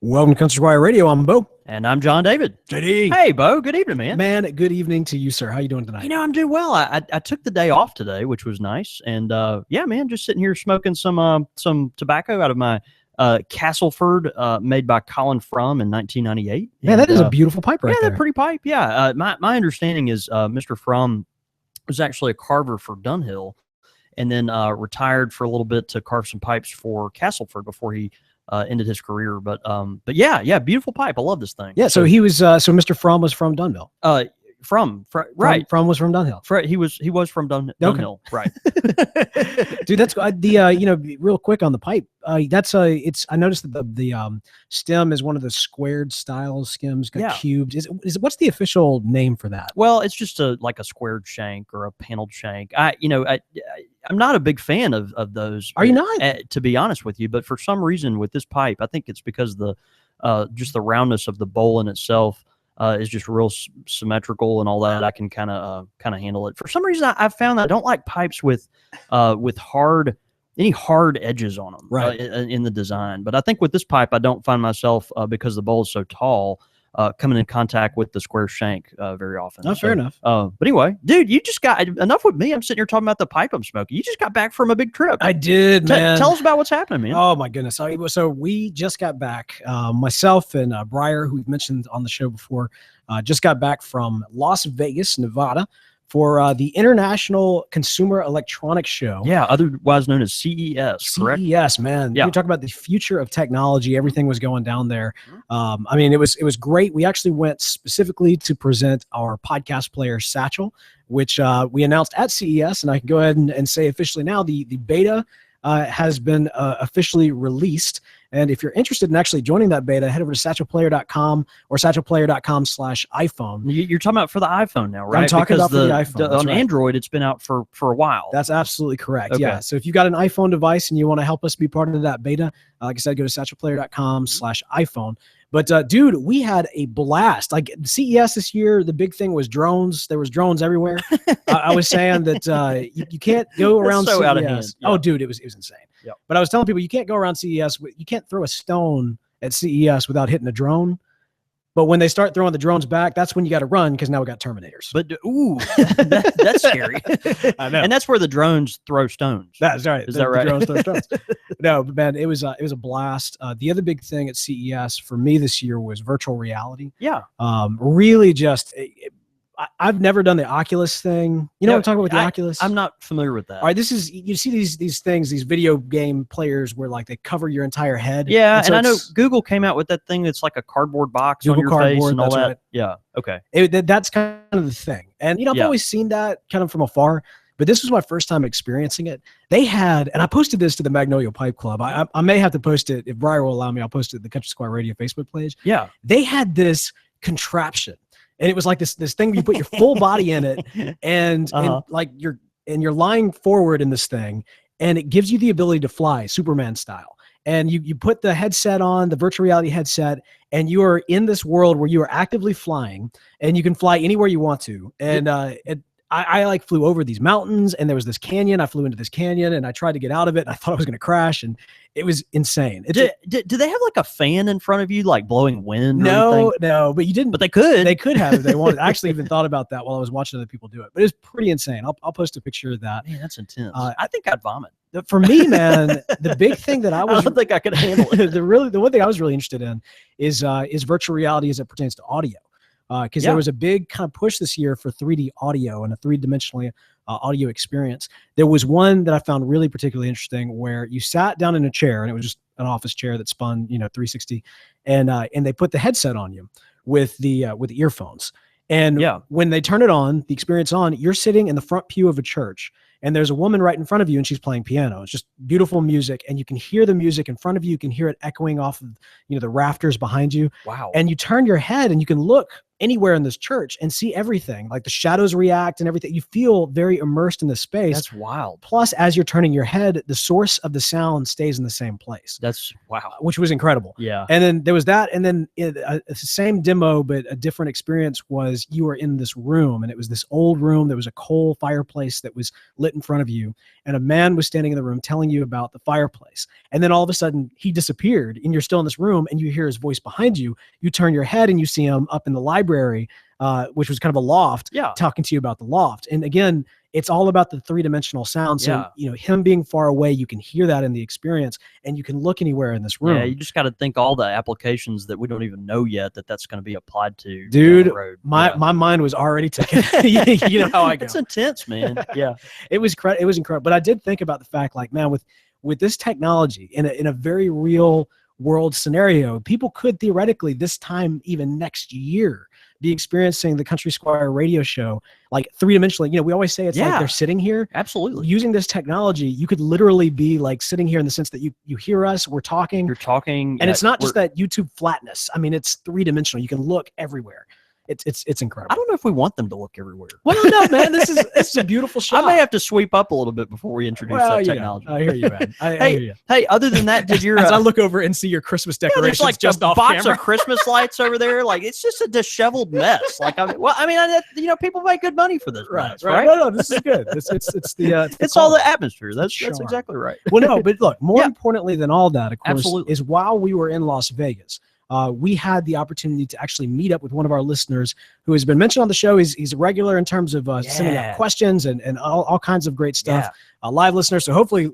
Welcome to Country Squire Radio. I'm Bo. And I'm John David. JD. Hey, Bo. Good evening, man. Man, good evening to you, sir. How you doing tonight? I'm doing well. I took the day off today, which was nice. And yeah, man, just sitting here smoking some tobacco out of my Castleford made by Colin Frum in 1998. Man, that is a beautiful pipe right there. Yeah, that pretty pipe. Yeah. My understanding is Mr. Frum was actually a carver for Dunhill and then retired for a little bit to carve some pipes for Castleford before he ended his career, but yeah, beautiful pipe. I love this thing. Yeah, so he was so Mr. Frum was from Dunhill. Right. Frum was from Dunhill. He was from Dunhill, right? Dude, that's the real quick on the pipe. That's it's. I noticed that the stem is one of the squared style stems, got cubed. Is what's the official name for that? Well, it's just like a squared shank or a paneled shank. I'm not a big fan of those. Are you not? To be honest with you, but for some reason with this pipe, I think it's because the just the roundness of the bowl in itself is just real symmetrical and all that. I can kind of handle it. For some reason, I've found that I don't like pipes with any hard edges on them, right, in the design. But I think with this pipe, I don't find myself because the bowl is so tall. Coming in contact with the square shank very often. Oh, fair enough. But anyway, dude, you just got enough with me. I'm sitting here talking about the pipe I'm smoking. You just got back from a big trip. I did, man. Tell us about what's happening, man. Oh my goodness. So we just got back. Myself and Breyer, who we've mentioned on the show before, just got back from Las Vegas, Nevada, for the International Consumer Electronics Show. Yeah, otherwise known as CES, correct? CES, man. Yeah. You talk about the future of technology. Everything was going down there. I mean, it was great. We actually went specifically to present our podcast player, Satchel, which we announced at CES, and I can go ahead and say officially now, the beta has been officially released. And if you're interested in actually joining that beta, head over to satchelplayer.com or satchelplayer.com/iPhone. You're talking about for the iPhone now, right? I'm talking about for the iPhone. On Android, it's been out for a while. That's absolutely correct. Okay. Yeah. So if you got an iPhone device and you want to help us be part of that beta, like I said, go to satchelplayer.com/iPhone. But dude, we had a blast. Like CES this year, the big thing was drones. There was drones everywhere. I was saying that you can't go around so CES. out of hand. Yeah. Oh, dude, it was insane. Yep. But I was telling people you can't go around CES. You can't throw a stone at CES without hitting a drone. But when they start throwing the drones back, that's when you got to run because now we got Terminators. But that's scary. I know. And that's where the drones throw stones. That's right. Is that right? The drones throw stones. No, but man, it was a blast. The other big thing at CES for me this year was virtual reality. Yeah. Really just. I've never done the Oculus thing. You know what I'm talking about with the Oculus? I'm not familiar with that. All right, this is, you see these things, these video game players where like they cover your entire head. Yeah, and so I know Google came out with that thing that's like a cardboard box on your face and all that. Right. Yeah, okay. That's kind of the thing. And, I've always seen that kind of from afar, but this was my first time experiencing it. They had, and I posted this to the Magnolia Pipe Club. I may have to post it, if Breyer will allow me, I'll post it to the Country Squire Radio Facebook page. Yeah. They had this contraption. And it was like this thing where you put your full body in it, and like you're lying forward in this thing, and it gives you the ability to fly Superman style. And you put the headset on, the virtual reality headset, and you are in this world where you are actively flying, and you can fly anywhere you want to. And I like flew over these mountains, and there was this canyon. I flew into this canyon, and I tried to get out of it, and I thought I was going to crash, and it was insane. Do they have like a fan in front of you, like blowing wind? No, but you didn't. But they could. They could have if they wanted. I actually even thought about that while I was watching other people do it. But it was pretty insane. I'll post a picture of that. Man, that's intense. I think I'd vomit. For me, man, the big thing that I don't think I could handle it. The one thing I was really interested in is virtual reality as it pertains to audio. Because there was a big kind of push this year for 3D audio and a three-dimensional audio experience. There was one that I found really particularly interesting where you sat down in a chair, and it was just an office chair that spun 360, and they put the headset on you with the earphones. And when they turn it on, the experience on, you're sitting in the front pew of a church, and there's a woman right in front of you, and she's playing piano. It's just beautiful music, and you can hear the music in front of you. You can hear it echoing off of the rafters behind you. Wow. And you turn your head, and you can look anywhere in this church and see everything, like the shadows react and everything. You feel very immersed in the space. That's wild. Plus, as you're turning your head, the source of the sound stays in the same place. That's wow. Which was incredible. Yeah. And then there was that. And then the same demo, but a different experience was you were in this room, and it was this old room. There was a coal fireplace that was lit in front of you. And a man was standing in the room telling you about the fireplace. And then all of a sudden he disappeared, and you're still in this room, and you hear his voice behind you. You turn your head and you see him up in the library, which was kind of a loft, talking to you about the loft. And again, it's all about the three-dimensional sound. So, him being far away, you can hear that in the experience, and you can look anywhere in this room. Yeah, you just got to think all the applications that we don't even know yet that's going to be applied to. Dude, my mind was already taken. You know how I go. It's intense, man. Yeah. It was incredible. But I did think about the fact, like, man, with this technology in a very real world scenario, people could theoretically this time, even next year, be experiencing the Country Squire radio show like three-dimensionally. We always say it's like they're sitting here. Absolutely. Using this technology, you could literally be like sitting here in the sense that you hear us, we're talking. You're talking. And it's not just that YouTube flatness. I mean, it's three-dimensional. You can look everywhere. It's incredible. I don't know if we want them to look everywhere. Well, no, man. This is a beautiful shot. I may have to sweep up a little bit before we introduce that technology. I hear you, man. I hear you. Hey, other than that, did your as I look over and see your Christmas decorations, there's like just a off box camera. of Christmas lights over there. Like, it's just a disheveled mess. Like, people make good money for this, right? No, this is good. It's all the atmosphere. That's exactly right. Well, no, but look, more importantly than all that, of course, Absolutely. is while we were in Las Vegas, we had the opportunity to actually meet up with one of our listeners who has been mentioned on the show. He's a regular in terms of sending out questions and all kinds of great stuff. Live listeners, so hopefully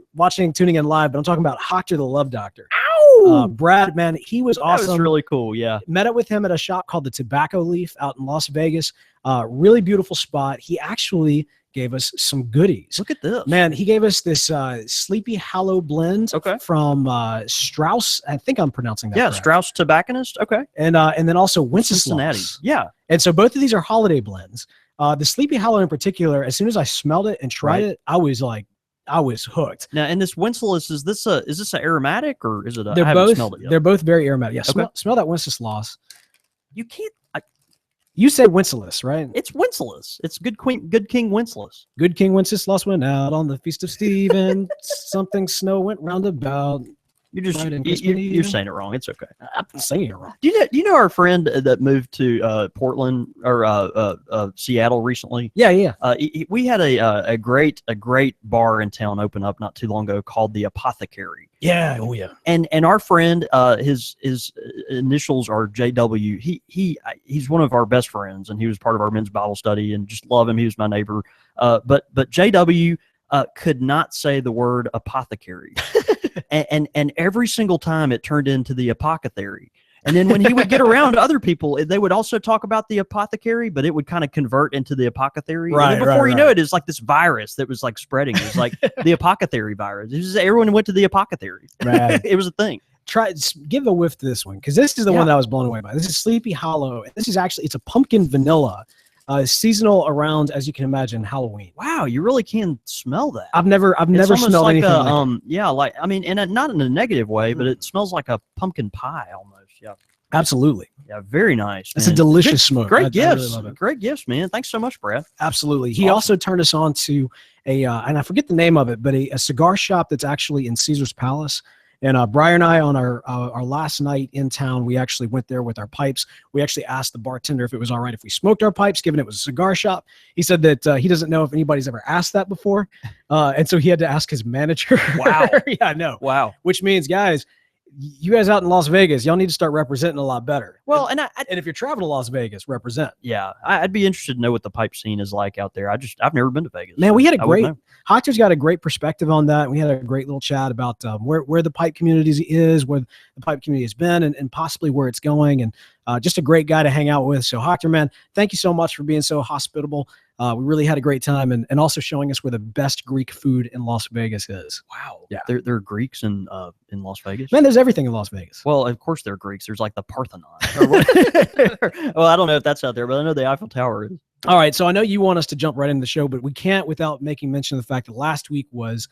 tuning in live. But I'm talking about Hoctor the Love Doctor. Ow! Brad, man, he was awesome. That was really cool. Yeah, met up with him at a shop called the Tobacco Leaf out in Las Vegas. Really beautiful spot. He actually gave us some goodies. Look at this, man. He gave us this Sleepy Hollow blend from Strauss. I think I'm pronouncing that correct. Strauss Tobacconist. Okay, and then also Wenceslas. Cincinnati. Yeah, and so both of these are holiday blends. The Sleepy Hollow in particular, as soon as I smelled it and tried it, I was hooked. Now, and this Wenceslas, is this an aromatic or is it? They're both very aromatic. Yeah, smell that Wenceslas. You can't. You said Wenceslas, right? It's Wenceslas. It's Good King Wenceslas. Good King Wenceslas went out on the feast of Stephen. Something snow went round about. You're saying it wrong. It's okay. I'm saying it wrong. Do you know our friend that moved to Portland or Seattle recently? Yeah. We had a great bar in town open up not too long ago called the Apothecary. Yeah. Oh yeah. And our friend, his initials are JW. He's one of our best friends, and he was part of our men's Bible study, and just love him. He was my neighbor. But JW could not say the word apothecary. And every single time it turned into the apothecary. And then when he would get around other people, they would also talk about the apothecary, but it would kind of convert into the apothecary. Right. And before you know it, it's like this virus that was like spreading. It was like the apothecary virus. Everyone went to the apothecary. Right. It was a thing. Give a whiff to this one, because this is the one that I was blown away by. This is Sleepy Hollow. This is actually, it's a pumpkin vanilla. Seasonal around, as you can imagine, Halloween. Wow, you really can smell that. I've never smelled like anything like it. I mean, and not in a negative way, but it smells like a pumpkin pie almost. Yeah, absolutely. Yeah, very nice. It's a delicious smoke. Great gifts. Really great gifts, man. Thanks so much, Brad. Absolutely. He also turned us on to and I forget the name of it, but a cigar shop that's actually in Caesar's Palace. And Brian and I, on our last night in town, we actually went there with our pipes. We actually asked the bartender if it was all right if we smoked our pipes, given it was a cigar shop. He said that he doesn't know if anybody's ever asked that before. And so he had to ask his manager. Wow. Yeah, I know. Wow. Which means, guys, you guys out in Las Vegas, y'all need to start representing a lot better. Well, and if you're traveling to Las Vegas, represent. Yeah, I'd be interested to know what the pipe scene is like out there. I've never been to Vegas. Man, we had Hoctor's got a great perspective on that. We had a great little chat about where the pipe community is, where the pipe community has been, and possibly where it's going. And just a great guy to hang out with. So Hoctor, man, thank you so much for being so hospitable. We really had a great time, and also showing us where the best Greek food in Las Vegas is. Wow. Yeah. There are Greeks in Las Vegas? Man, there's everything in Las Vegas. Well, of course there are Greeks. There's like the Parthenon. Well, I don't know if that's out there, but I know the Eiffel Tower is. All right. So I know you want us to jump right into the show, but we can't without making mention of the fact that last week was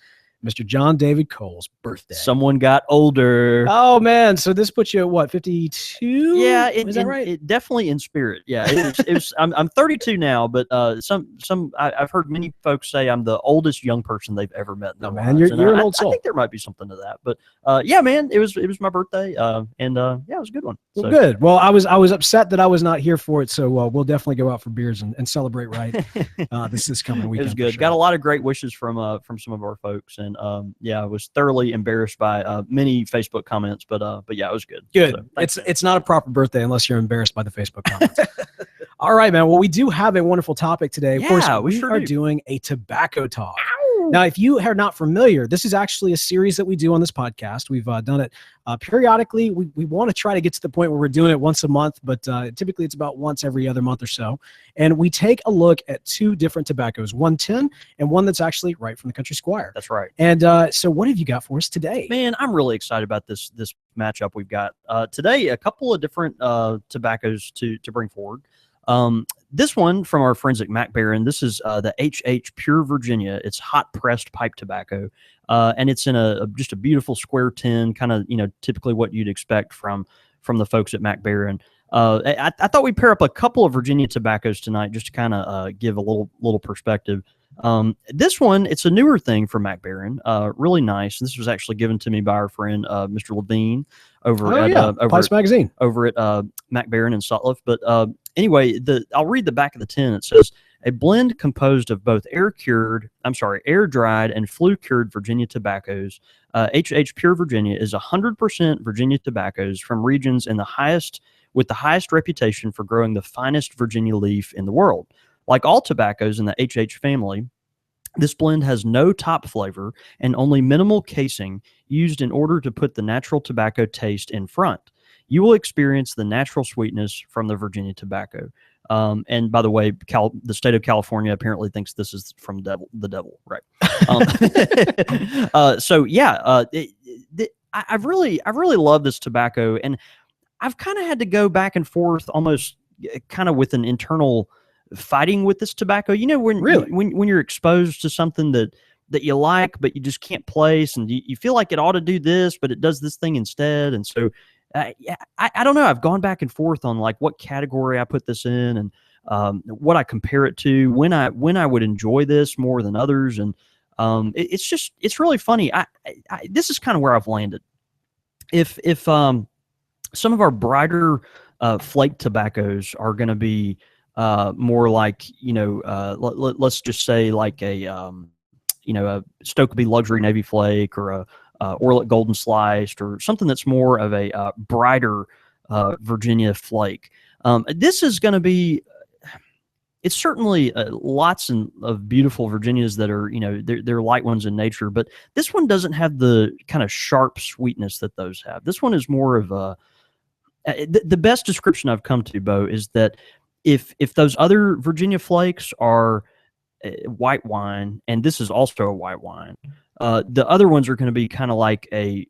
Mr. John David Cole's birthday. Someone got older. Oh man, so this puts you at what, 52? Yeah, is that right? It definitely in spirit. Yeah, it was. I'm 32 now, but I've heard many folks say I'm the oldest young person they've ever met. In their man, lives. you're an old soul. I think there might be something to that, but yeah, man, it was my birthday, and yeah, it was a good one. So. Well, good. Well, I was upset that I was not here for it, so we'll definitely go out for beers and celebrate right this coming weekend. It was good. Sure. Got a lot of great wishes from some of our folks, and yeah, I was thoroughly embarrassed by many Facebook comments, but yeah, it was good. Good. So, it's not a proper birthday unless you're embarrassed by the Facebook comments. All right, man. Well, we do have a wonderful topic today. Of course, we are doing a tobacco talk. Ow. Now, if you are not familiar, this is actually a series that we do on this podcast. We've done it periodically. We want to try to get to the point where we're doing it once a month, but typically it's about once every other month or so. And we take a look at two different tobaccos, one tin and one that's actually right from the Country Squire. That's right. And so what have you got for us today? Man, I'm really excited about this matchup we've got today. A couple of different tobaccos to bring forward. This one from our friends at Mac Baren, this is the HH Pure Virginia. It's hot pressed pipe tobacco, and it's in just a beautiful square tin, kind of typically what you'd expect from the folks at Mac Baren. I thought we'd pair up a couple of Virginia tobaccos tonight just to kind of give a little perspective. This one, it's a newer thing from Mac Baren, really nice. This was actually given to me by our friend Mr. Levine over Magazine over at Mac Baren in Sutliff. But anyway, I'll read the back of the tin. It says, a blend composed of both air-dried and flue-cured Virginia tobaccos. HH Pure Virginia is 100% Virginia tobaccos from regions with the highest reputation for growing the finest Virginia leaf in the world. Like all tobaccos in the HH family, this blend has no top flavor and only minimal casing used in order to put the natural tobacco taste in front. You will experience the natural sweetness from the Virginia tobacco. And by the way, the state of California apparently thinks this is from the devil, right? So yeah, I really love this tobacco, and I've kind of had to go back and forth, almost kind of with an internal fighting with this tobacco. When you're exposed to something that you like, but you just can't place, and you feel like it ought to do this, but it does this thing instead, and so. I don't know. I've gone back and forth on like what category I put this in, and what I compare it to, when I would enjoy this more than others, and it's really funny. This is kind of where I've landed. If some of our brighter flake tobaccos are going to be more like let's just say like a Stokeby Luxury Navy Flake, or a Orlet Golden Sliced, or something that's more of a brighter Virginia flake. This is going to be, it's certainly lots of beautiful Virginias that are, they're light ones in nature, but this one doesn't have the kind of sharp sweetness that those have. This one is more of the best description I've come to, Bo, is that if those other Virginia flakes are white wine, and this is also a white wine, the other ones are going to be kind of like a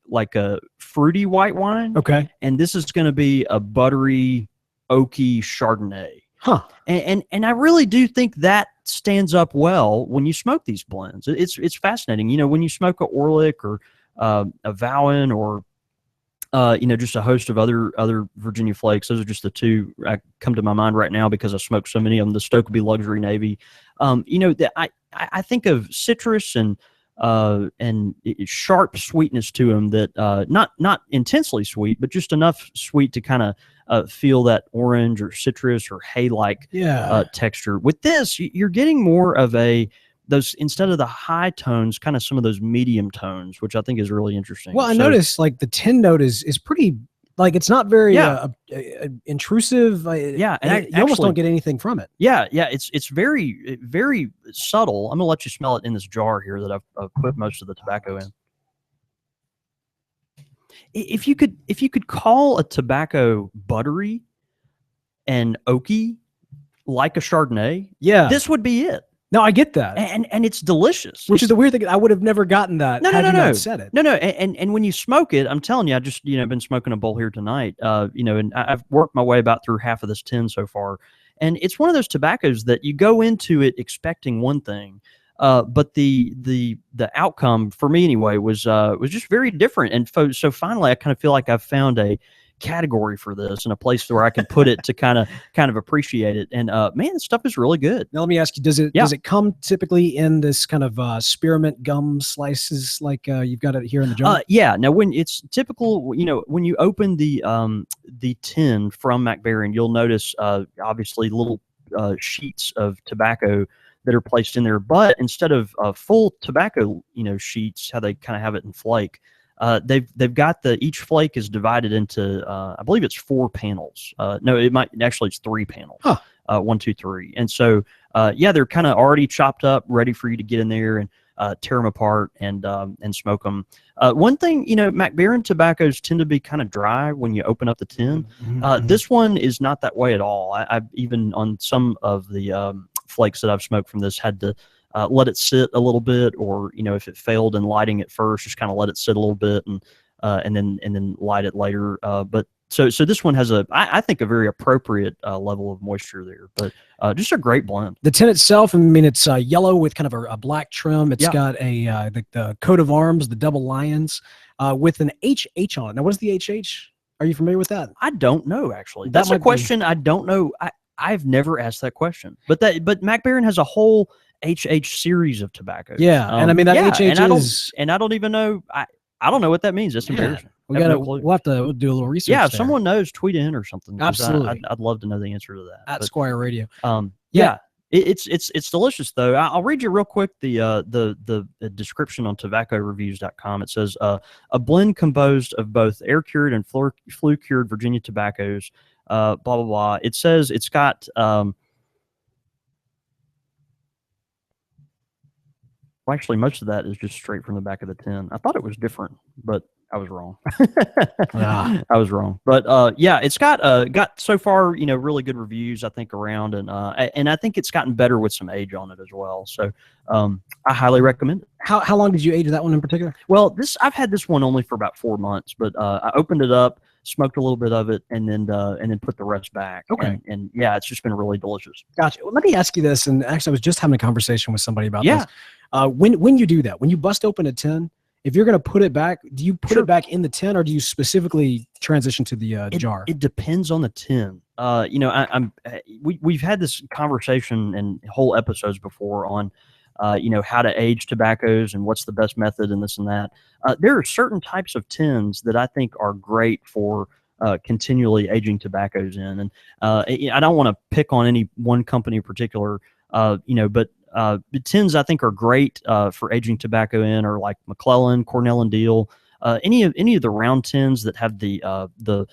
fruity white wine. Okay. And this is going to be a buttery, oaky Chardonnay. Huh. And I really do think that stands up well when you smoke these blends. It's fascinating. When you smoke a Orlick or a Vowen, or just a host of other Virginia flakes. Those are just the two that come to my mind right now because I smoked so many of them. The Stokeby Luxury Navy. I think of citrus and sharp sweetness to them that not intensely sweet, but just enough sweet to kind of feel that orange or citrus or hay-like texture. With this, you're getting more of those, instead of the high tones, kind of some of those medium tones, which I think is really interesting. Well, I noticed like the tin note is pretty, like it's not very intrusive. And you almost don't get anything from it. Yeah, it's very, very subtle. I'm gonna let you smell it in this jar here that I've put most of the tobacco in. If you could call a tobacco buttery and oaky like a Chardonnay, this would be it. No, I get that, and it's delicious. Which is the weird thing. I would have never gotten that. No. Not said it. No. And when you smoke it, I'm telling you, I just been smoking a bowl here tonight. And I've worked my way about through half of this tin so far, and it's one of those tobaccos that you go into it expecting one thing, But the outcome for me anyway was just very different. And so finally, I kind of feel like I've found a category for this and a place where I can put it to kind of appreciate it. And man, this stuff is really good. Now let me ask you: does it come typically in this kind of spearmint gum slices like you've got it here in the jar? Yeah. Now, when it's typical, when you open the tin from Mac Baren, you'll notice obviously little sheets of tobacco that are placed in there. But instead of full tobacco, sheets, how they kind of have it in flake, they've got each flake is divided into I believe it's 4 panels. No, it's 3 panels. Huh. 1, 2, 3. And so they're kind of already chopped up, ready for you to get in there and tear them apart and smoke them. One thing, Mac Baren tobaccos tend to be kind of dry when you open up the tin. This one is not that way at all. I've even on some of the flakes that I've smoked from this had to let it sit a little bit, or if it failed in lighting it first, just kind of let it sit a little bit and then light it later. But so this one has I think a very appropriate level of moisture there, but just a great blend. The tin itself, I mean, it's yellow with kind of a black trim. It's got the coat of arms, the double lions, with an HH on it. Now, what is the HH? Are you familiar with that? I don't know, actually. That's a question I don't know. I've never asked that question. But Mac Baren has a whole HH series of tobaccos. Yeah, and I mean that HH and I don't even know. I don't know what that means. That's embarrassing. We'll have to do a little research. Yeah, if someone knows, tweet in or something. Absolutely, I'd love to know the answer to that. At Squire Radio. It's delicious though. I'll read you real quick the description on tobaccoreviews.com. It says a blend composed of both air cured and flue cured Virginia tobaccos. Blah blah blah. It says it's got. Well, actually, most of that is just straight from the back of the tin. I thought it was different, but I was wrong. I was wrong. But it's got so far, really good reviews, I think, around, and I think it's gotten better with some age on it as well. So I highly recommend it. How long did you age that one in particular? Well, I've had this one only for about 4 months, but I opened it up, smoked a little bit of it, and then put the rest back. Okay. And yeah, it's just been really delicious. Gotcha. Well, let me ask you this, and actually, I was just having a conversation with somebody about this. When you do that, when you bust open a tin, if you're going to put it back, do you put it back in the tin, or do you specifically transition to the jar? It depends on the tin. We've had this conversation in whole episodes before on, how to age tobaccos and what's the best method and this and that. There are certain types of tins that I think are great for continually aging tobaccos in, and I don't want to pick on any one company in particular, but. The tins I think are great for aging tobacco in, or like McClellan, Cornell and Deal, any of the round tins that have the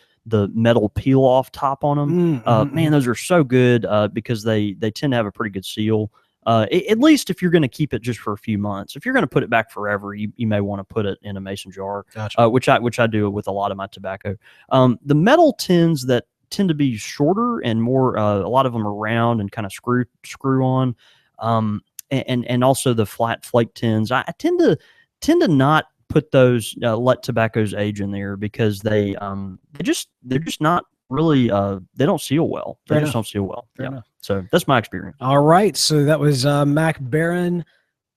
metal peel off top on them. Man, those are so good because they tend to have a pretty good seal. At least if you're going to keep it just for a few months. If you're going to put it back forever, you may want to put it in a mason jar, gotcha. which I do with a lot of my tobacco. The metal tins that tend to be shorter and more, a lot of them are round and kind of screw on. And also the flat flake tins. I tend to not put those let tobaccos age in there because they're just not really they don't seal well. They just don't seal well. Fair enough. So that's my experience. All right. So that was Mac Baren,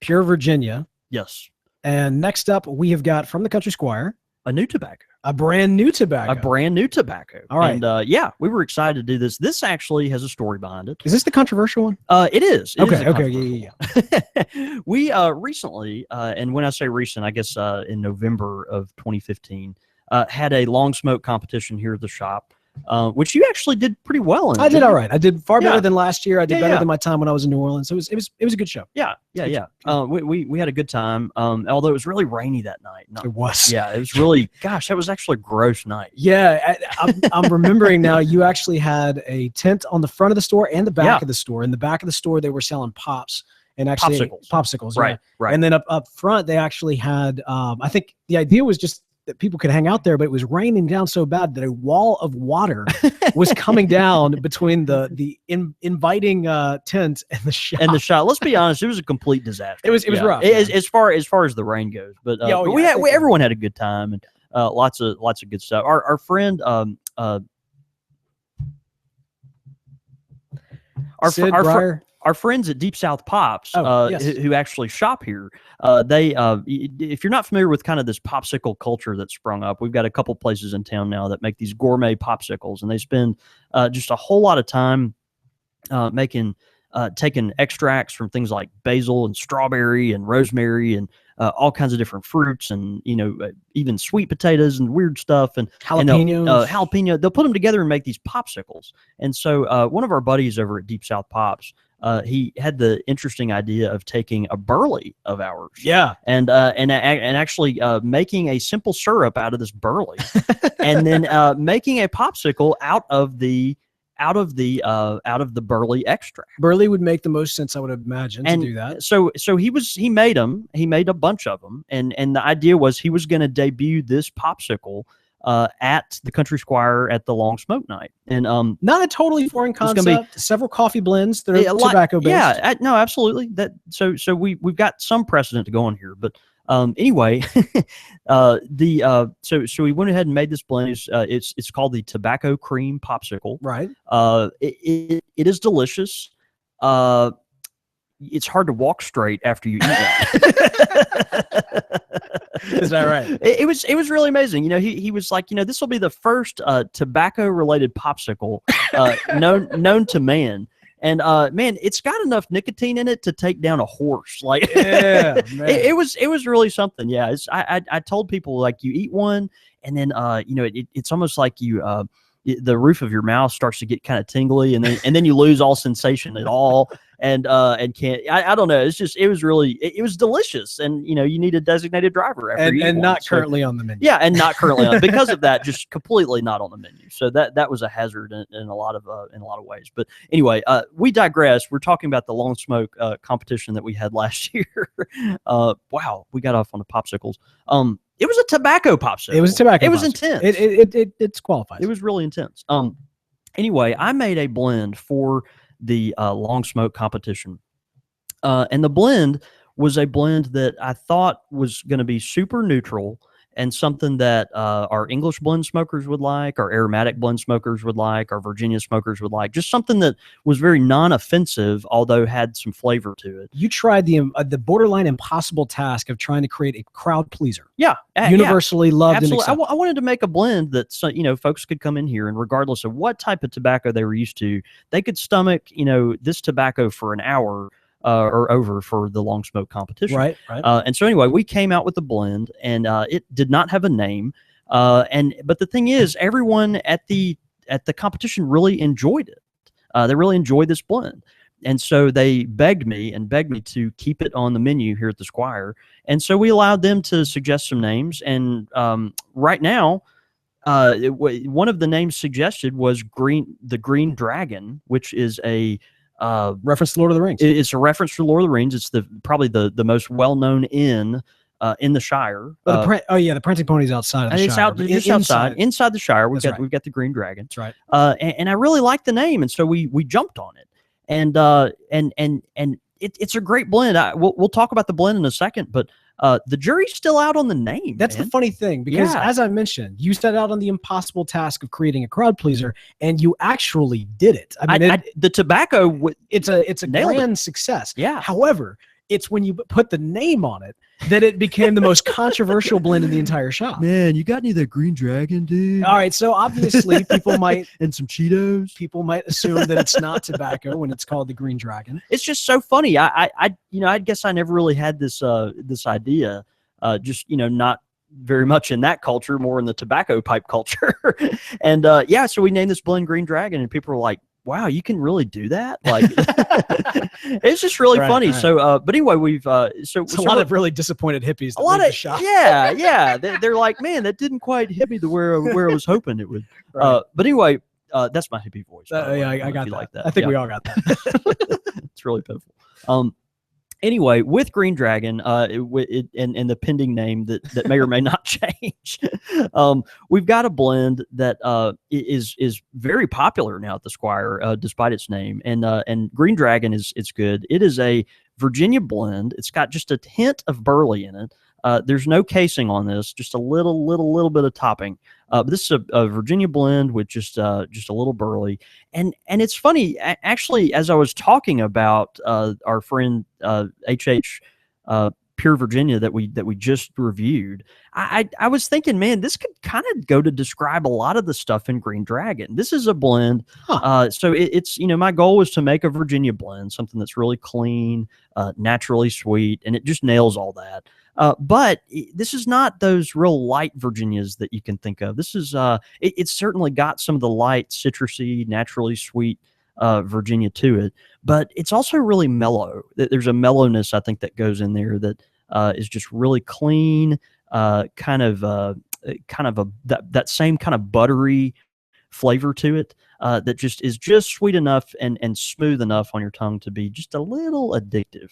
Pure Virginia. Yes. And next up, we have got from the Country Squire a new tobacco. A brand new tobacco. A brand new tobacco. All right. And we were excited to do this. This actually has a story behind it. Is this the controversial one? It is. Okay. Yeah. We recently, and when I say recent, I guess in November of 2015, had a long smoke competition here at the shop. Which you actually did pretty well in. I did all right. I did far better than last year. I did better than my time when I was in New Orleans. So it was a good show. Yeah. We had a good time. Although it was really rainy that night. It was. Yeah, it was really. Gosh, that was actually a gross night. Yeah, I'm remembering now. You actually had a tent on the front of the store and the back of the store. In the back of the store, they were selling pops and actually popsicles. Right. And then up front, they actually had. I think the idea was just that people could hang out there, but it was raining down so bad that a wall of water was coming down between the inviting tent and the shop. Let's be honest, it was a complete disaster. It was rough. As far as the rain goes, but everyone had a good time and lots of good stuff. Our friend Sid Breyer. our friends at Deep South Pops, Yes. who actually shop here, if you're not familiar with kind of this popsicle culture that's sprung up, we've got a couple places in town now that make these gourmet popsicles, and they spend just a whole lot of time taking extracts from things like basil and strawberry and rosemary and all kinds of different fruits, and even sweet potatoes and weird stuff, and jalapenos. Jalapeno. They'll put them together and make these popsicles. And so one of our buddies over at Deep South Pops, he had the interesting idea of taking a burley of ours, and actually making a simple syrup out of this burley, and then making a popsicle out of the burley extract. Burley would make the most sense, I would imagine, to do that. So he made them. He made a bunch of them, and the idea was he was going to debut this popsicle at the Country Squire at the Long Smoke Night, and not a totally foreign concept. Several coffee blends that are tobacco based. Yeah, no, absolutely. So we've got some precedent to go on here, but. Anyway, so we went ahead and made this blend. It's called the Tobacco Cream Popsicle. Right. It is delicious. It's hard to walk straight after you eat that. Is that right? It was really amazing. He was like, this will be the first tobacco related popsicle known to man. And man, it's got enough nicotine in it to take down a horse. Like, yeah, it was really something. Yeah, I told people, like, you eat one, and then it's almost like the roof of your mouth starts to get kind of tingly, and then you lose all sensation at all, and can't. I don't know. It was delicious, and you need a designated driver after you eat and one. not currently on the menu. Yeah, and not currently on, because of that, just completely not on the menu. So that was a hazard in a lot of ways. But anyway, we digress. We're talking about the Long Smoke competition that we had last year. Wow, we got off on the popsicles. It was a tobacco popsicle. It was a tobacco. It was popsicle. intense. It's qualified. It was really intense. Anyway, I made a blend for the Long Smoke competition, and the blend was a blend that I thought was going to be super neutral and something that our English blend smokers would like, our aromatic blend smokers would like, our Virginia smokers would like. Just something that was very non-offensive, although had some flavor to it. You tried the borderline impossible task of trying to create a crowd pleaser. Yeah, universally loved. Absolutely. And I wanted to make a blend that folks could come in here, and regardless of what type of tobacco they were used to, they could stomach this tobacco for an hour. Or over for the Long Smoke competition. Right. And so anyway, we came out with a blend, and it did not have a name. But the thing is, everyone at the competition really enjoyed it. They really enjoyed this blend. And so they begged me to keep it on the menu here at the Squire. And so we allowed them to suggest some names. And right now, one of the names suggested was the Green Dragon, which is a reference to Lord of the Rings. It's a reference to Lord of the Rings. It's probably the most well-known inn in the Shire. The prancing pony's outside of the Shire. It's inside the Shire. We've got the Green Dragon. That's right. And I really like the name, and so we jumped on it. And it's a great blend. We'll talk about the blend in a second, but the jury's still out on the name. That's the funny thing, because as I mentioned, you set out on the impossible task of creating a crowd pleaser, and you actually did it. I mean, the tobacco, it's a grand success. Yeah. However, it's when you put the name on it that it became the most controversial blend in the entire shop. Man, you got any of that Green Dragon, dude? All right, so obviously people might and some Cheetos. People might assume that it's not tobacco when it's called the Green Dragon. It's just so funny. I guess I never really had this idea. Just not very much in that culture, more in the tobacco pipe culture. And so we named this blend Green Dragon, and people were like, wow, you can really do that? Like, it's just really funny. Right. So, but anyway, we've a lot of really disappointed hippies. A lot of shop. Yeah. They're like, man, that didn't quite hit me where I was hoping it would. Right. But anyway, that's my hippie voice. I got that. Like that. I think we all got that. It's really pitiful. Anyway, with Green Dragon, and the pending name that may or may not change, we've got a blend that is very popular now at the Squire, despite its name. And Green Dragon is good. It is a Virginia blend. It's got just a hint of burley in it. There's no casing on this, just a little bit of topping. But this is a Virginia blend with just a little burley, and it's funny actually. As I was talking about our friend HH Pure Virginia that we just reviewed, I was thinking, man, this could kind of go to describe a lot of the stuff in Green Dragon. This is a blend, so it's my goal was to make a Virginia blend, something that's really clean, naturally sweet, and it just nails all that. But this is not those real light Virginias that you can think of. This is it's certainly got some of the light, citrusy, naturally sweet Virginia to it, but it's also really mellow. There's a mellowness I think that goes in there that is just really clean, kind of that same kind of buttery flavor to it that just is just sweet enough and smooth enough on your tongue to be just a little addictive.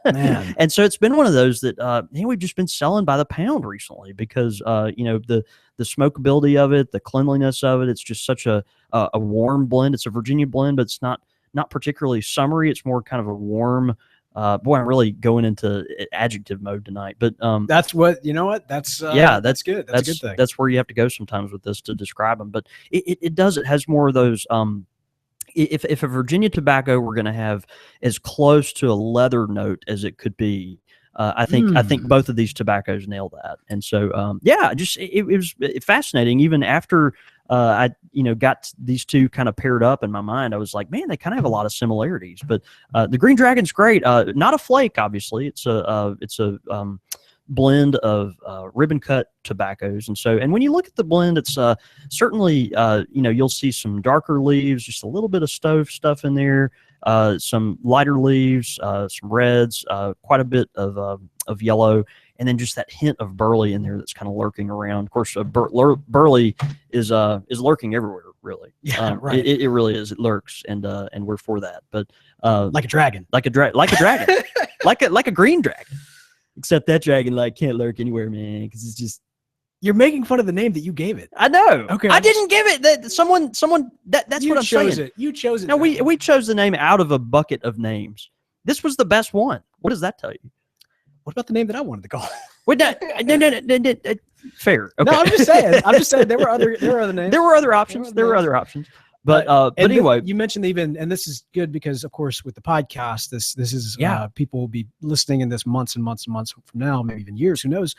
Man. And so it's been one of those that we've just been selling by the pound recently because the smokability of it, the cleanliness of it, it's just such a warm blend. It's a Virginia blend, but it's not particularly summery. It's more kind of a warm. Boy, I'm really going into adjective mode tonight, but that's what that's that's good. That's a good thing. That's where you have to go sometimes with this to describe them. But it has more of those. If a Virginia tobacco were going to have as close to a leather note as it could be, I think both of these tobaccos nail that. And so it was fascinating. Even after I got these two kind of paired up in my mind, I was like, man, they kind of have a lot of similarities. But the Green Dragon's great. Not a flake, obviously. It's a blend of ribbon cut tobaccos, and when you look at the blend, it's certainly you'll see some darker leaves, just a little bit of stove stuff in there, some lighter leaves, some reds, quite a bit of yellow, and then just that hint of burley in there that's kind of lurking around. Of course, burley is lurking everywhere, really. Yeah, right. It really is. It lurks, and we're for that. But like a dragon, like a dragon, like a green dragon. Except that dragon can't lurk anywhere, man, because it's just. You're making fun of the name that you gave it. I know. Okay. I didn't give it. That's what I'm saying. You chose it. No, we chose the name out of a bucket of names. This was the best one. What does that tell you? What about the name that I wanted to call it? Wait, no, fair. Okay. No, I'm just saying there were other names. There were other options. But anyway, you mentioned even, and this is good because, of course, with the podcast, this is people will be listening in this months and months and months from now, maybe even years, who knows.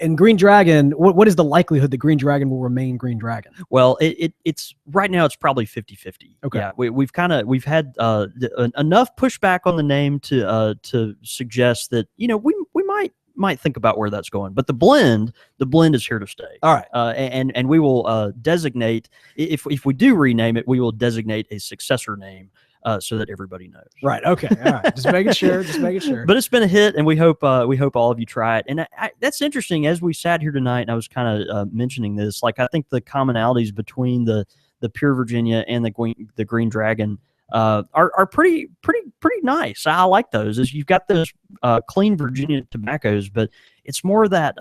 And Green Dragon, what is the likelihood that Green Dragon will remain Green Dragon? Well, it's right now it's probably 50-50. Okay. Yeah, we've had enough pushback on the name to suggest that we might think about where that's going. But the blend is here to stay. All right. And we will designate, if we do rename it, we will designate a successor name so that everybody knows. Right. Okay. All right. Just making sure. But it's been a hit, and we hope all of you try it. And that's interesting. As we sat here tonight, and I was kind of mentioning this, I think the commonalities between the Pure Virginia and the Green Dragon are pretty nice. I like those. As you've got those clean Virginia tobaccos, but it's more that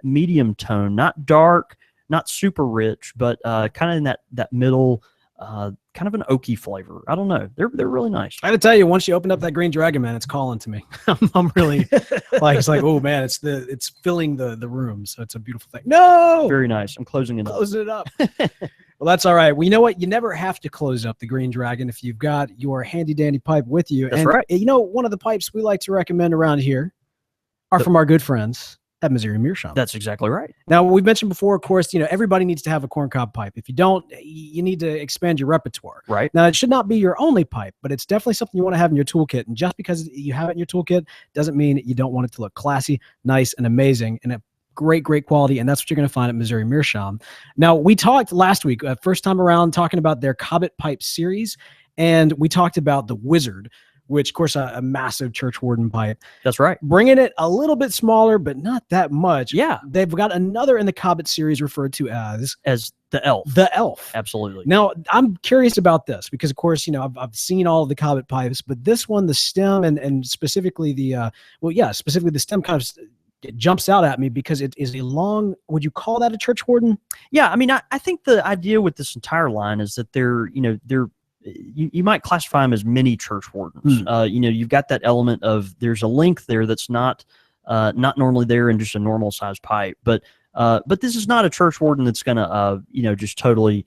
medium tone, not dark, not super rich, but kind of in that middle, kind of an oaky flavor. I don't know. They're really nice. I had to tell you, once you open up that Green Dragon, man, it's calling to me. I'm really it's like, oh man, it's filling the room. So it's a beautiful thing. No, very nice. I'm closing it up. Closing it up. Well, that's all right. Well, you know what? You never have to close up the Green Dragon if you've got your handy dandy pipe with you. That's right. One of the pipes we like to recommend around here are from our good friends at Missouri Meerschaum. That's exactly right. Now, we've mentioned before, of course, everybody needs to have a corncob pipe. If you don't, you need to expand your repertoire. Right. Now, it should not be your only pipe, but it's definitely something you want to have in your toolkit. And just because you have it in your toolkit doesn't mean you don't want it to look classy, nice, and amazing, and a great quality. And that's what you're going to find at Missouri Meerschaum. Now, we talked last week, first time around, talking about their Cobbett pipe series, and we talked about the Wizard, which, of course, a massive church warden pipe. That's right. Bringing it a little bit smaller, but not that much. Yeah. They've got another in the Cobbett series referred to as the Elf. The Elf. Absolutely. Now, I'm curious about this because, of course, I've seen all of the Cobbett pipes, but this one, the stem and specifically specifically the stem kind of it jumps out at me because it is a long, would you call that a church warden? Yeah. I mean, I think the idea with this entire line is that they're you might classify them as mini church wardens. You've got that element of there's a length there that's not normally there in just a normal size pipe, but But this is not a church warden that's going to, just totally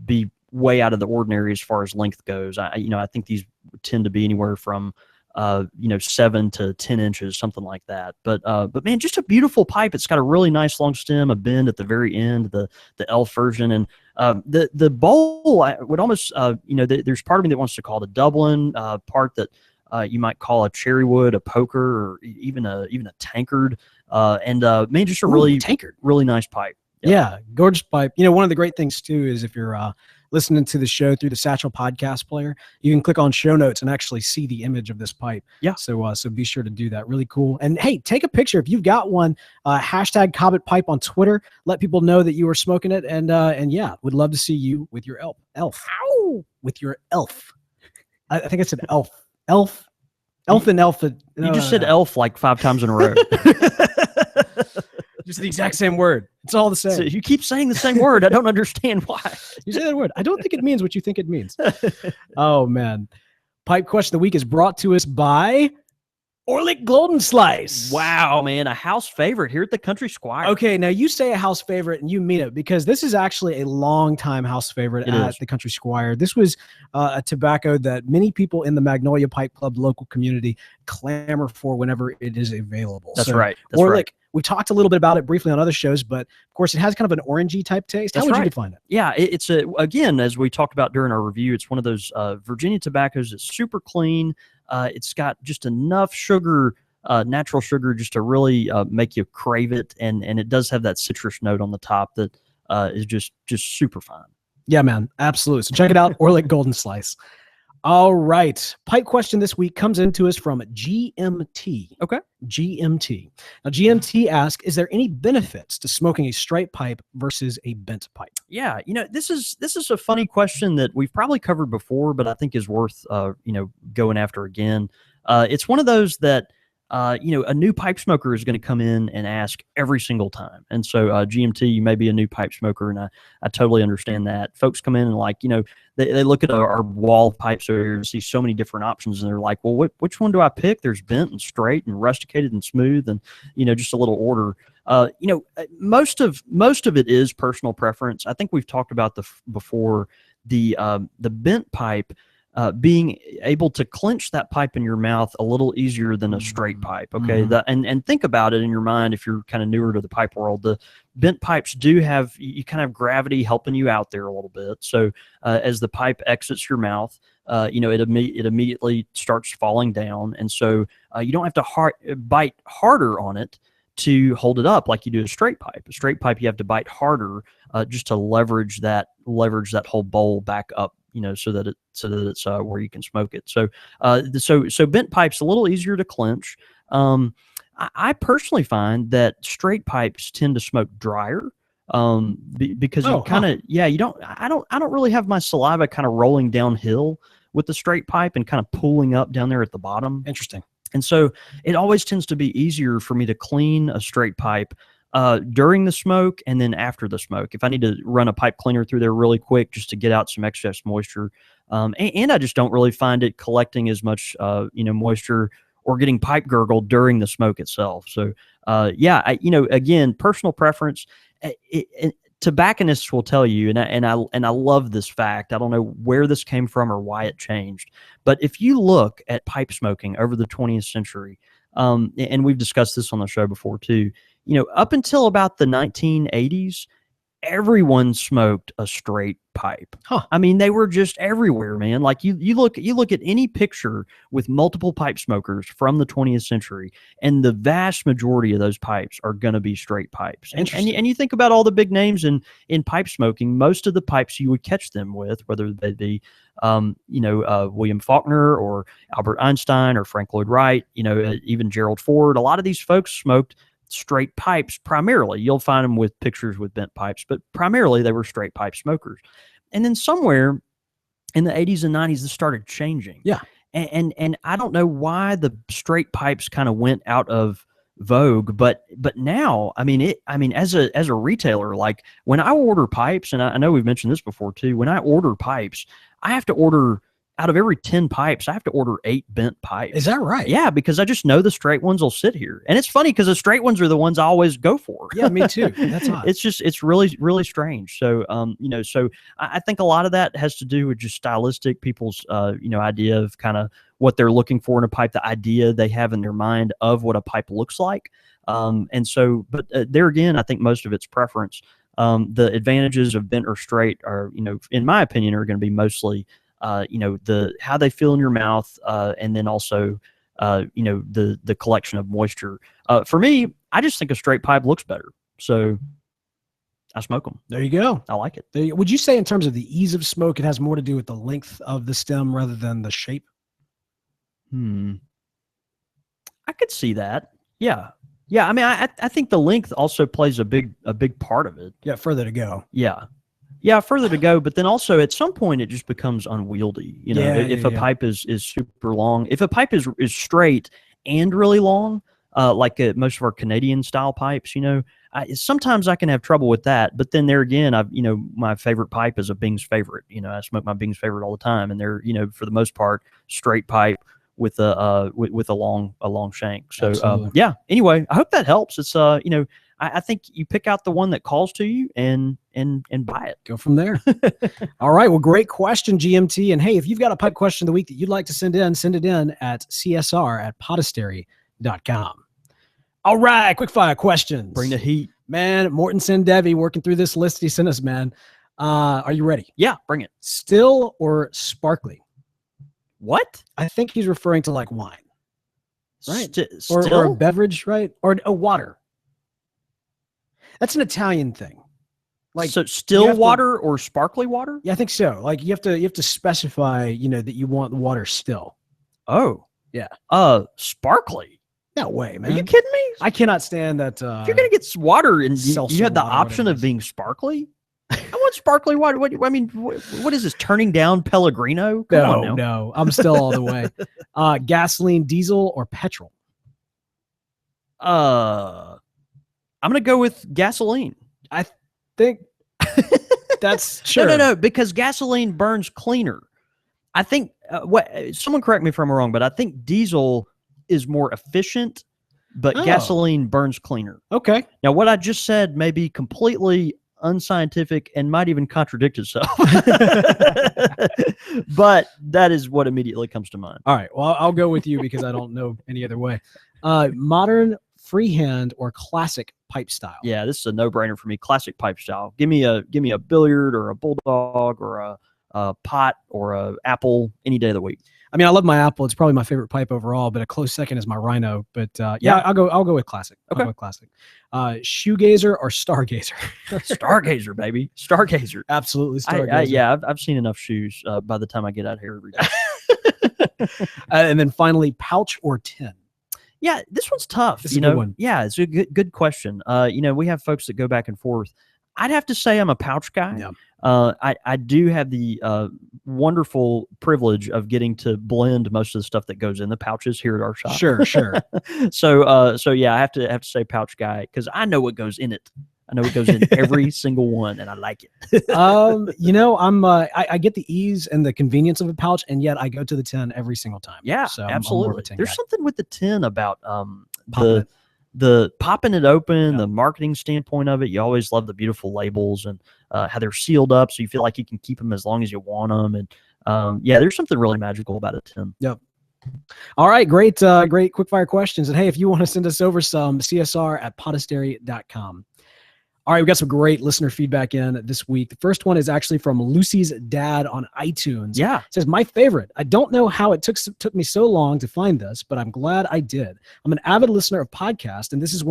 be way out of the ordinary as far as length goes. I think these tend to be anywhere from 7 to 10 inches, something like that. But man, just a beautiful pipe. It's got a really nice long stem, a bend at the very end, the elf version, and the bowl. I would almost, there's part of me that wants to call it a Dublin, part that you might call a cherry wood, a poker, or even a tankard. Man, just a really tankard, really nice pipe. Yeah, gorgeous pipe. One of the great things too is if you're listening to the show through the Satchel podcast player, you can click on show notes and actually see the image of this pipe. Yeah. So be sure to do that. Really cool. And hey, take a picture if you've got one. Hashtag Cobbett Pipe on Twitter. Let people know that you are smoking it. And yeah, would love to see you with your elf. Ow! With your elf. I think I said elf. Elf and elf. You just said elf like 5 times in a row. Just the exact same word. It's all the same. So you keep saying the same word. I don't understand why. You say that word. I don't think it means what you think it means. Oh, man. Pipe question of the week is brought to us by Orlick Golden Slice. Wow, man. A house favorite here at the Country Squire. Okay, now you say a house favorite and you mean it, because this is actually a long-time house favorite at the Country Squire. This was a tobacco that many people in the Magnolia Pipe Club local community clamor for whenever it is available. That's right. That's Orlick, right. we talked a little bit about it briefly on other shows, but of course it has kind of an orangey type taste. How would you define it? Yeah, it's again, as we talked about during our review, it's one of those Virginia tobaccos that's super clean. It's got just enough sugar, natural sugar, just to really make you crave it, and it does have that citrus note on the top that is just super fine. Yeah, man, absolutely. So check it out, Orlick Golden Slice. All right. Pipe question this week comes into us from GMT. Okay. GMT. Now, GMT asks, is there any benefits to smoking a straight pipe versus a bent pipe? Yeah. This is a funny question that we've probably covered before, but I think is worth, going after again. It's one of those that, a new pipe smoker is going to come in and ask every single time. And so GMT, you may be a new pipe smoker, and I totally understand that. Folks come in and they look at our wall of pipes over here and see so many different options, and they're like, well, which one do I pick? There's bent and straight and rusticated and smooth and, just a little order. Most of it is personal preference. I think we've talked about before the bent pipe, being able to clench that pipe in your mouth a little easier than a straight pipe. Okay. Mm-hmm. And think about it in your mind. If you're kind of newer to the pipe world, the bent pipes do have, you kind of have gravity helping you out there a little bit. So, as the pipe exits your mouth, it immediately starts falling down. And so, you don't have to bite harder on it to hold it up like you do a straight pipe. A straight pipe, you have to bite harder, just to leverage that whole bowl back up, so that it's where you can smoke it. So bent pipe's a little easier to clench. I personally find that straight pipes tend to smoke drier, because I don't really have my saliva kind of rolling downhill with the straight pipe and kind of pooling up down there at the bottom. Interesting. And so it always tends to be easier for me to clean a straight pipe during the smoke and then after the smoke. If I need to run a pipe cleaner through there really quick just to get out some excess moisture, and I just don't really find it collecting as much moisture or getting pipe gurgle during the smoke itself. So again, personal preference. Tobacconists will tell you, and I love this fact. I don't know where this came from or why it changed, but if you look at pipe smoking over the 20th century, and we've discussed this on the show before too, up until about the 1980s, everyone smoked a straight pipe. Huh. I mean, they were just everywhere, man. Like you look at any picture with multiple pipe smokers from the 20th century, and the vast majority of those pipes are going to be straight pipes. And you think about all the big names in pipe smoking, most of the pipes you would catch them with, whether they be William Faulkner or Albert Einstein or Frank Lloyd Wright, even Gerald Ford. A lot of these folks smoked straight pipes primarily. You'll find them with pictures with bent pipes, but primarily they were straight pipe smokers. And then somewhere in the 80s and 90s, this started changing. Yeah. And I don't know why the straight pipes kind of went out of vogue, but now, as a retailer, like when I order pipes, and I know we've mentioned this before too, when I order pipes, I have to order out of every 10 pipes, I have to order 8 bent pipes. Is that right? Yeah, because I just know the straight ones will sit here. And it's funny because the straight ones are the ones I always go for. Yeah, me too. That's odd. It's really, really strange. So, so I think a lot of that has to do with just stylistic, people's, idea of kind of what they're looking for in a pipe, the idea they have in their mind of what a pipe looks like. But there again, I think most of it's preference. The advantages of bent or straight are, in my opinion, are going to be mostly, the how they feel in your mouth, and then also, the collection of moisture. For me, I just think a straight pipe looks better, so I smoke them. There you go. I like it. Would you say in terms of the ease of smoke, it has more to do with the length of the stem rather than the shape? I could see that. Yeah. I mean, I think the length also plays a big part of it. Yeah, further to go. Yeah, further to go, but then also at some point it just becomes unwieldy. If a pipe is super long, if a pipe is straight and really long, like most of our Canadian style pipes, sometimes I can have trouble with that. But then there again, my favorite pipe is a Bing's favorite. I smoke my Bing's favorite all the time, and they're for the most part straight pipe with a long shank. So Anyway, I hope that helps. It's I think you pick out the one that calls to you and buy it. Go from there. All right. Well, great question, GMT. And hey, if you've got a pipe question of the week that you'd like to send it in at csr@podastery.com. All right. Quick fire questions. Bring the heat. Man, Morton Sendevi working through this list he sent us, man. Are you ready? Yeah, bring it. Still or sparkly? What? I think he's referring to like wine. Right. Still? Or a beverage, right? Or a water. That's an Italian thing. Like, so still water or sparkly water? Yeah, I think so. Like you have to specify, that you want the water still. Oh. Yeah. Sparkly. No way, man. Are you kidding me? I cannot stand that. If you're gonna get water and you have the option of being sparkly, I want sparkly water. What is this? Turning down Pellegrino? No. I'm still all the way. Gasoline, diesel, or petrol? I'm going to go with gasoline. I think that's sure. No, because gasoline burns cleaner. I think, someone correct me if I'm wrong, but I think diesel is more efficient, but gasoline burns cleaner. Okay. Now, what I just said may be completely unscientific and might even contradict itself. But that is what immediately comes to mind. All right. Well, I'll go with you because I don't know any other way. Modern, freehand, or classic pipe style? Yeah, this is a no-brainer for me. Classic pipe style. Give me a billiard or a bulldog or a pot or a apple any day of the week. I mean, I love my apple. It's probably my favorite pipe overall, but a close second is my rhino. But I'll go with classic. Okay. I'll go with classic. Shoegazer or stargazer? Stargazer, baby. Stargazer. Absolutely stargazer. I've seen enough shoes by the time I get out here every day. And then finally, pouch or tin? Yeah, this one's tough. It's a good one. Yeah, it's a good question. We have folks that go back and forth. I'd have to say I'm a pouch guy. Yeah. I do have the wonderful privilege of getting to blend most of the stuff that goes in the pouches here at our shop. Sure. So yeah, I have to say pouch guy because I know what goes in it. I know it goes in every single one, and I like it. I get the ease and the convenience of a pouch, and yet I go to the tin every single time. Yeah, so absolutely. There's something with the tin about the popping it open, the marketing standpoint of it. You always love the beautiful labels and how they're sealed up, so you feel like you can keep them as long as you want them. And there's something really magical about a tin. Yep. All right, great quickfire questions. And hey, if you want to send us over some, csr@podastery.com. All right, we got some great listener feedback in this week. The first one is actually from Lucy's dad on iTunes. Yeah. It says, my favorite. I don't know how it took me so long to find this, but I'm glad I did. I'm an avid listener of podcasts, and this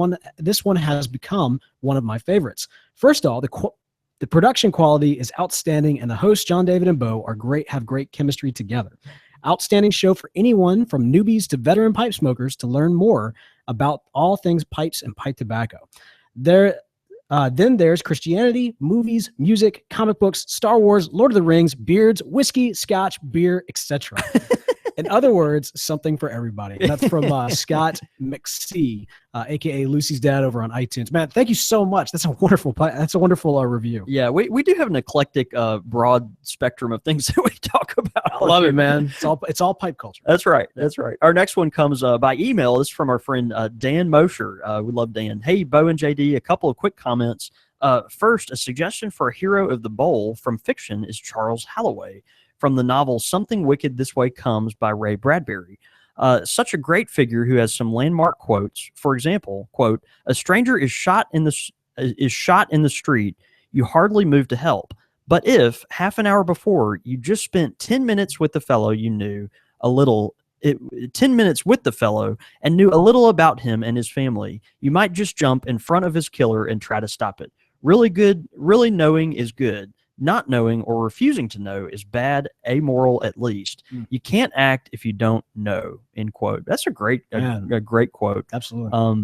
one has become one of my favorites. First of all, the production quality is outstanding, and the hosts, John, David, and Bo, have great chemistry together. Outstanding show for anyone from newbies to veteran pipe smokers to learn more about all things pipes and pipe tobacco. Then there's Christianity, movies, music, comic books, Star Wars, Lord of the Rings, beards, whiskey, scotch, beer, etc. In other words, something for everybody. And that's from Scott McSee, aka Lucy's dad, over on iTunes. Man, thank you so much. That's a wonderful review. Yeah, we do have an eclectic, broad spectrum of things that we talk about. I love it, man. It's all pipe culture. That's right. That's right. Our next one comes by email. This is from our friend Dan Mosher. We love Dan. Hey, Bo and JD, a couple of quick comments. First, a suggestion for a hero of the bowl from fiction is Charles Halloway from the novel Something Wicked This Way Comes by Ray Bradbury. Such a great figure who has some landmark quotes. For example, quote, "A stranger is shot in the street. You hardly move to help. But if half an hour before you just spent 10 minutes with the fellow you knew a little, 10 minutes with the fellow and knew a little about him and his family, you might just jump in front of his killer and try to stop it. Really knowing is good. Not knowing or refusing to know is bad, amoral at least. You can't act if you don't know," end quote. That's a great quote. Absolutely.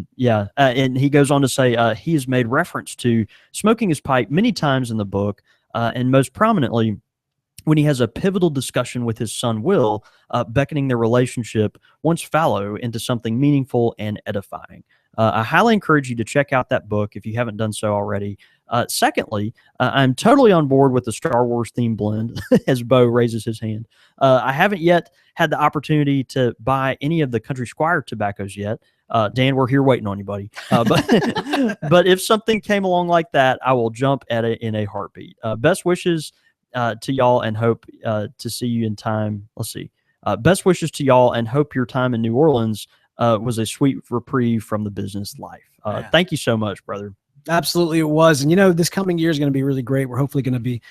And he goes on to say he has made reference to smoking his pipe many times in the book, and most prominently when he has a pivotal discussion with his son Will, beckoning their relationship once fallow into something meaningful and edifying. I highly encourage you to check out that book if you haven't done so already. Secondly, I'm totally on board with the Star Wars theme blend, as Bo raises his hand. I haven't yet had the opportunity to buy any of the Country Squire tobaccos yet. Dan, we're here waiting on you, buddy. But if something came along like that, I will jump at it in a heartbeat. Best wishes to y'all and hope to see you in time. Let's see. Best wishes to y'all and hope your time in New Orleans was a sweet reprieve from the business life. Thank you so much, brother. Absolutely, it was. And, this coming year is going to be really great. We're hopefully going to be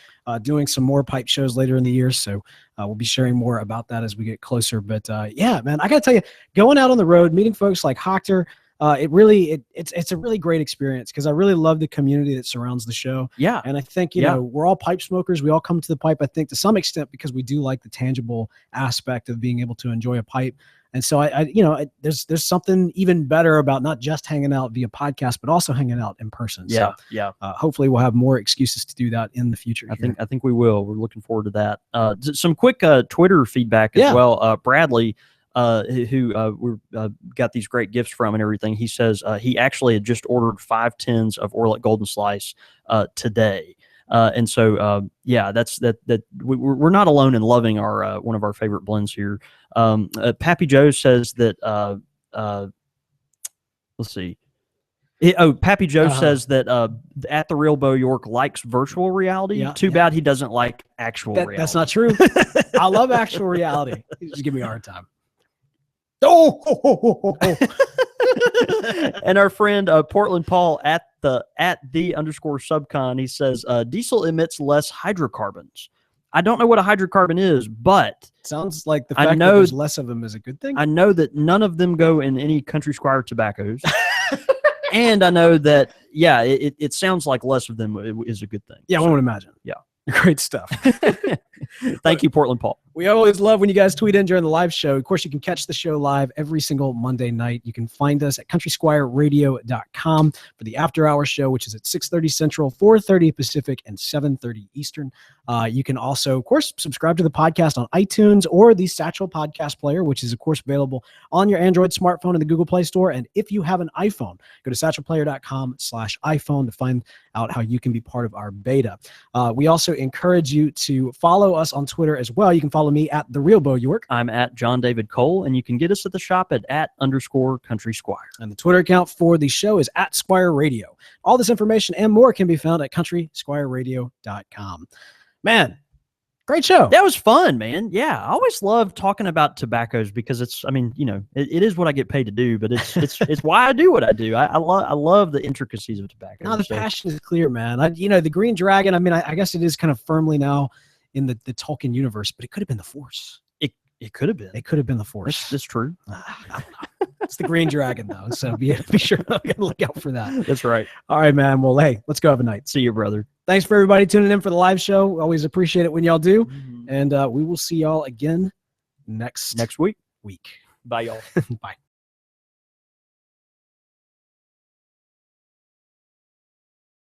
doing some more pipe shows later in the year. So we'll be sharing more about that as we get closer. But yeah, man, I got to tell you, going out on the road, meeting folks like Hochter, it's a really great experience because I really love the community that surrounds the show. Yeah. And I think, you know, we're all pipe smokers. We all come to the pipe, I think, to some extent because we do like the tangible aspect of being able to enjoy a pipe. And so there's something even better about not just hanging out via podcast, but also hanging out in person. Yeah. So, hopefully we'll have more excuses to do that in the future. I think we will. We're looking forward to that. Some quick Twitter feedback as well. Bradley, who we got these great gifts from and everything. He says he actually had just ordered 5 tins of Orlet Golden Slice today. And so, we're not alone in loving our one of our favorite blends here. Pappy Joe says that let's see. Pappy Joe says that at the Real Bo York likes virtual reality. Too bad he doesn't like actual reality. That's not true. I love actual reality. Just give me a hard time. And our friend Portland Paul at the _subcon, he says diesel emits less hydrocarbons. I don't know what a hydrocarbon is, but sounds like the fact that there's less of them is a good thing. I know that none of them go in any Country Squire tobaccos. And I know that, it sounds like less of them is a good thing. Yeah, I would imagine. Yeah. Great stuff. Thank you, Portland Paul. We always love when you guys tweet in during the live show. Of course, you can catch the show live every single Monday night. You can find us at countrysquireradio.com for the after hour show, which is at 6:30 Central, 4:30 Pacific, and 7:30 Eastern. You can also, of course, subscribe to the podcast on iTunes or the Satchel Podcast Player, which is, of course, available on your Android smartphone in the Google Play Store. And if you have an iPhone, go to satchelplayer.com/iPhone to find out how you can be part of our beta. We also encourage you to follow us on Twitter as well. You can follow me at The Real Bo York. I'm at John David Cole, and you can get us at the shop at _Country Squire. And the Twitter account for the show is at Squire Radio. All this information and more can be found at countrysquireradio.com. Man, great show. That was fun, man. Yeah, I always love talking about tobaccos because it is what I get paid to do, but it's why I do what I do. I love the intricacies of tobacco. No, the passion is clear, man. The Green Dragon, I guess it is kind of firmly now in the Tolkien universe, but it could have been the Force. It could have been. It could have been the Force. That's true. I don't know. It's the Green Dragon, though, so be sure to look out for that. That's right. All right, man. Well, hey, let's go have a night. See you, brother. Thanks for everybody tuning in for the live show. We always appreciate it when y'all do. Mm-hmm. And we will see y'all again next week. Week. Bye, y'all. Bye.